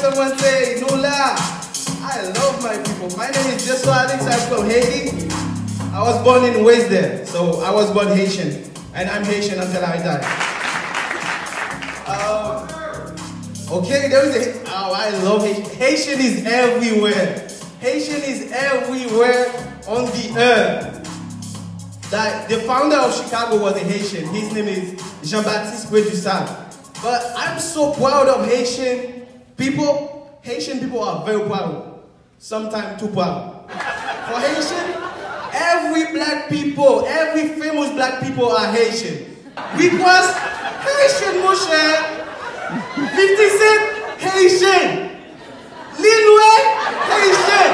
someone say, Nula. I love my people. My name is Joshua Alex. I'm from Haiti. I was born and raised there, so I was born Haitian, and I'm Haitian until I die. Okay, there is a, oh, I love Haitian. Haitian is everywhere. Haitian is everywhere on the earth. That the founder of Chicago was a Haitian. His name is Jean-Baptiste Prédussat. But I'm so proud of Haitian people. Haitian people are very proud. Sometimes too proud. For Haitian, every black people, every famous black people are Haitian. Because Haitian, Moshe, 50 Cent, Haitian. Lil Wayne, Haitian.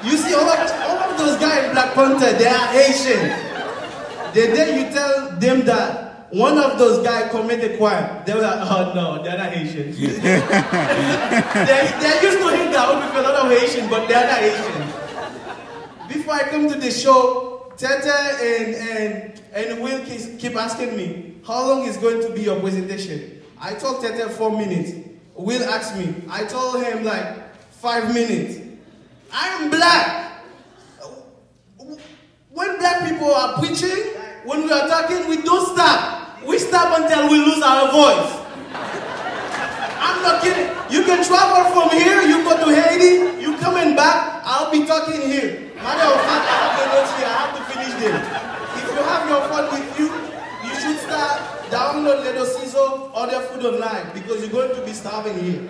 You see, all of those guys in Black Panther, they are Haitian. The day you tell them that one of those guys committed crime, they were like, oh no, they're not Haitian. They used to hang out with a lot of Haitians, but they're not Haitian. Before I come to the show, Tete and Will keep asking me, how long is going to be your presentation? I told Tete 4 minutes. Will asked me. I told him like 5 minutes. I'm black. When black people are preaching, when we are talking, we don't stop. We stop until we lose our voice. I'm not kidding. You can travel from here, you go to Haiti, you coming back, I'll be talking here. Matter of fact, I have the notes here, I have to finish them. If you have your phone with you, you should start, download Little Caesar, order food online, because you're going to be starving here.